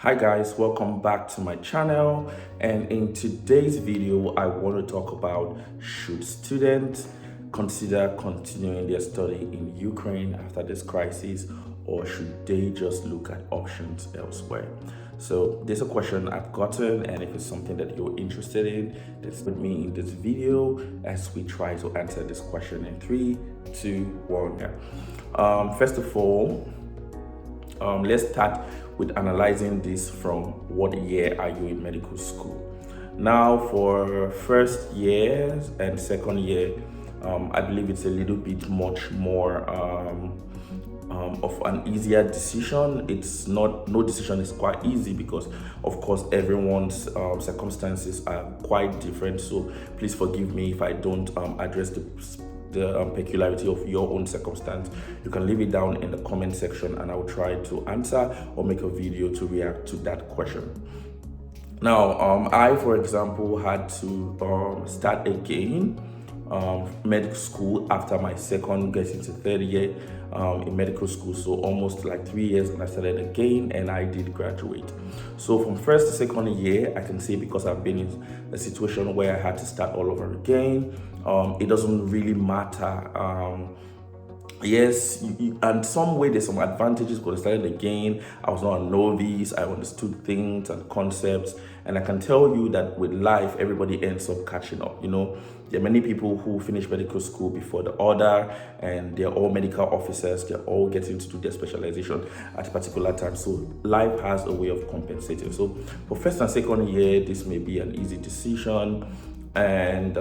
Hi guys, welcome back to my channel, and in today's video I want to talk about, should students consider continuing their study in Ukraine after this crisis, or should they just look at options elsewhere? So this is a question I've gotten, and if it's something that you're interested in, let's with me in this video as we try to answer this question in 3, 2, 1. First of all, let's start with analyzing this from what year are you in medical school. Now, for first year and second year, I believe it's a little bit much more of an easier decision. It's not, no decision is quite easy because, of course, everyone's circumstances are quite different. So please forgive me if I don't address the peculiarity of your own circumstance. You can leave it down in the comment section and I'll try to answer or make a video to react to that question. Now, I, for example, had to start again medical school after my second getting to third year in medical school, so almost like 3 years, and I started again and I did graduate. So from first to second year, I can say, because I've been in a situation where I had to start all over again, it doesn't really matter. Yes, and some way there's some advantages because I started again. I was not a novice. I understood things and concepts, and I can tell you that with life, everybody ends up catching up. You know, there are many people who finish medical school before the other, and they're all medical officers. They're all getting to do their specialization at a particular time. So life has a way of compensating. So for first and second year, this may be an easy decision, and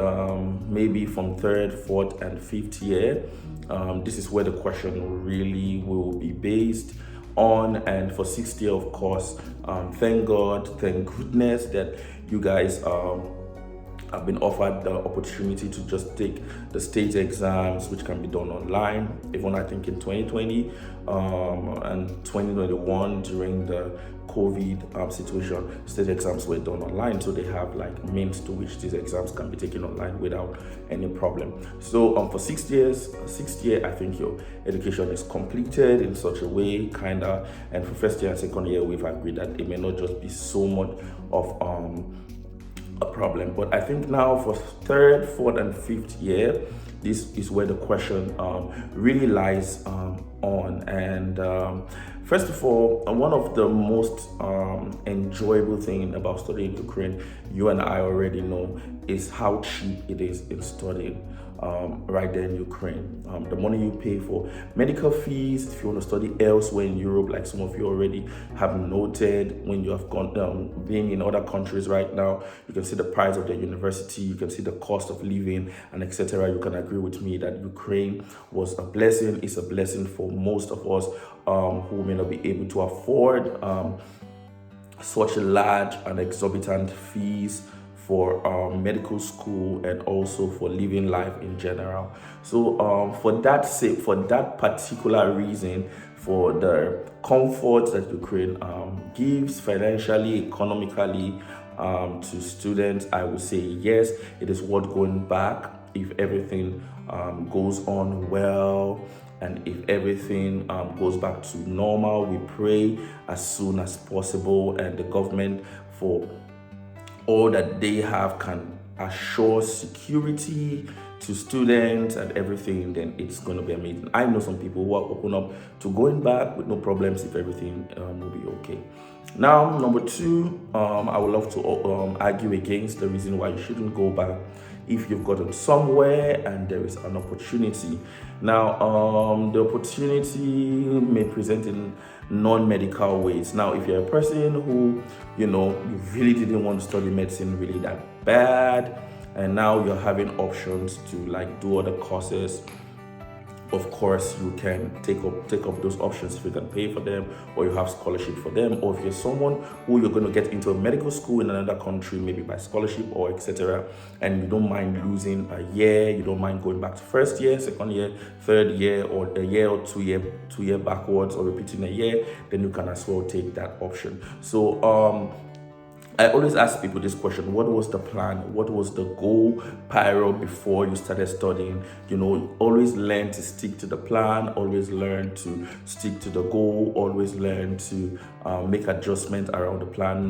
maybe from third, fourth, and fifth year, this is where the question really will be based on. And for sixth year, of course, thank God, thank goodness that you guys have been offered the opportunity to just take the state exams, which can be done online. Even I think in 2020 and 2021, during the COVID situation, state exams were done online, so they have like means to which these exams can be taken online without any problem. So for 6 years, sixth year, I think your education is completed in such a way, kinda. And for first year and second year, we've agreed that it may not just be so much of a problem. But I think now for third, fourth, and fifth year, this is where the question really lies on. And first of all, one of the most enjoyable thing about studying Ukraine, you and I already know, is how cheap it is in studying right there in Ukraine. The money you pay for medical fees, if you want to study elsewhere in Europe, like some of you already have noted, when you have gone being in other countries right now, you can see the price of the university, you can see the cost of living, and etc. You can agree with me that Ukraine was a blessing, is a blessing for most of us who may not be able to afford such large and exorbitant fees for medical school, and also for living life in general. So for that sake, for that particular reason, for the comfort that Ukraine gives financially, economically, to students, I would say yes, it is worth going back if everything goes on well. And if everything goes back to normal, we pray as soon as possible, and the government, for all that they have, can assure security to students and everything, then it's going to be amazing. I know some people who are open up to going back with no problems if everything will be okay. Now, number two, I would love to argue against the reason why you shouldn't go back if you've gotten somewhere and there is an opportunity. Now, the opportunity may present in non-medical ways. Now, if you're a person who, you really didn't want to study medicine really that bad, and now you're having options to like do other courses, of course you can take up those options if you can pay for them, or you have scholarship for them. Or if you're someone who you're going to get into a medical school in another country, maybe by scholarship or etc., and you don't mind losing a year, you don't mind going back to first year, second year, third year, or a year or 2 year backwards, or repeating a year, then you can as well take that option. So I always ask people this question: what was the plan? What was the goal prior before you started studying? Always learn to stick to the plan, always learn to stick to the goal, always learn to make adjustments around the plan.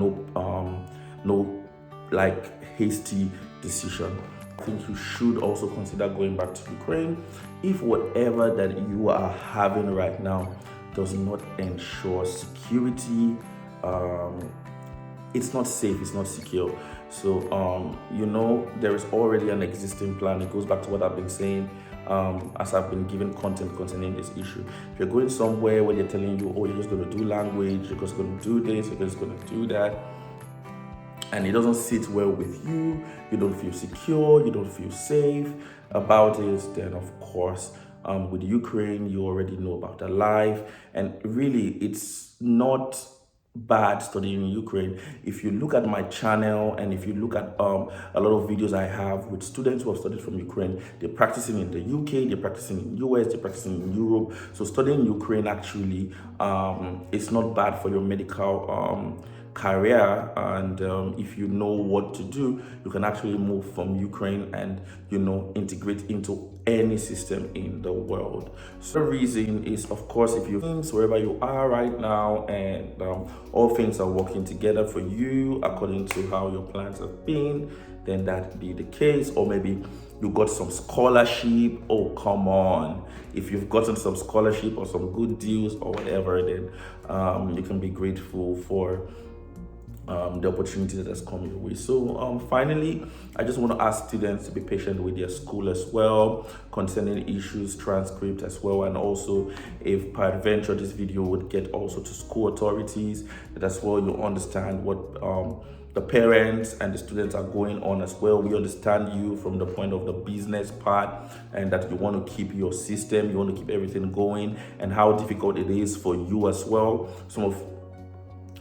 No like hasty decision. I think you should also consider going back to Ukraine if whatever that you are having right now does not ensure security. It's not safe, it's not secure. So there is already an existing plan. It goes back to what I've been saying as I've been giving content concerning this issue. If you're going somewhere where they're telling you, oh, you're just going to do language, you're just going to do this, you're just going to do that, and it doesn't sit well with you, you don't feel secure, you don't feel safe about it, then of course, with Ukraine, you already know about the life. And really, it's not bad studying in Ukraine. If you look at my channel and if you look at a lot of videos I have with students who have studied from Ukraine, they're practicing in the UK, they're practicing in US, they're practicing in Europe. So studying Ukraine actually it's not bad for your medical career, and if you know what to do, you can actually move from Ukraine and integrate into any system in the world. So the reason is, of course, if you think wherever you are right now and all things are working together for you according to how your plans have been, then that be the case. Or maybe you got some scholarship. Oh, come on. If you've gotten some scholarship or some good deals or whatever, then you can be grateful for the opportunity that has come your way. So finally, I just want to ask students to be patient with their school as well, concerning issues, transcript as well, and also if peradventure this video would get also to school authorities, that as well you understand what the parents and the students are going on as well. We understand you from the point of the business part, and that you want to keep your system, you want to keep everything going, and how difficult it is for you as well. Some of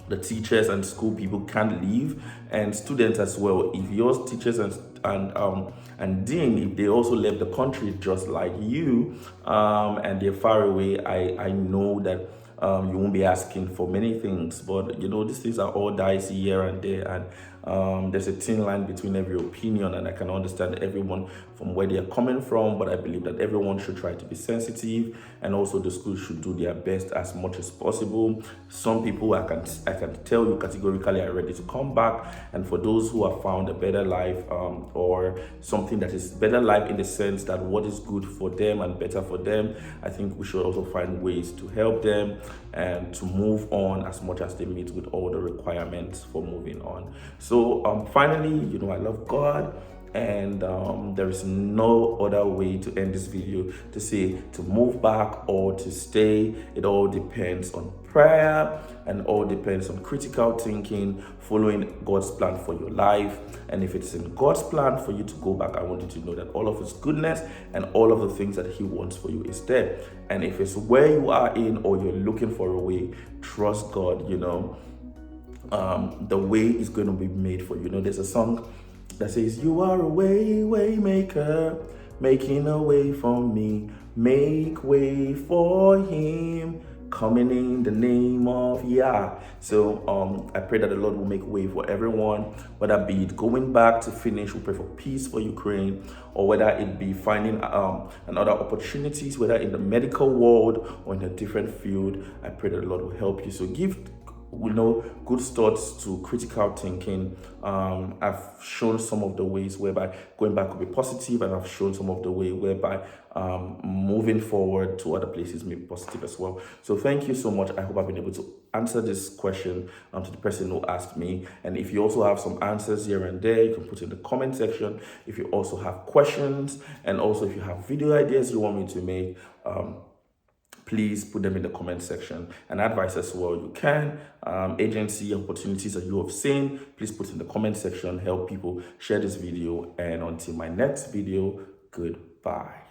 the teachers and school people can't leave, and students as well. If your teachers and dean, if they also left the country just like you, and they're far away, I know that you won't be asking for many things, but these things are all dicey here and there, and there's a thin line between every opinion, and I can understand everyone from where they are coming from, but I believe that everyone should try to be sensitive, and also the school should do their best as much as possible. Some people I can tell you categorically are ready to come back, and for those who have found a better life, or something that is better life in the sense that what is good for them and better for them, I think we should also find ways to help them and to move on as much as they meet with all the requirements for moving on. So finally, I love God, and there is no other way to end this video to say to move back or to stay. It all depends on prayer, and all depends on critical thinking, following God's plan for your life. And if it's in God's plan for you to go back, I want you to know that all of his goodness and all of the things that he wants for you is there. And if it's where you are in, or you're looking for a way, trust God. The way is going to be made for you. There's a song that says, you are a way maker, making a way for me, make way for him, coming in the name of Yah. So I pray that the Lord will make way for everyone, whether be it going back to finish, we pray for peace for Ukraine, or whether it be finding another opportunities, whether in the medical world or in a different field. I pray that the Lord will help you. So give good thoughts to critical thinking. I've shown some of the ways whereby going back could be positive, and I've shown some of the way whereby moving forward to other places may be positive as well. So thank you so much. I hope I've been able to answer this question to the person who asked me. And if you also have some answers here and there, you can put in the comment section. If you also have questions, and also if you have video ideas you want me to make, please put them in the comment section. And advice as well, you can. Agency opportunities that you have seen, please put in the comment section. Help people share this video. And until my next video, goodbye.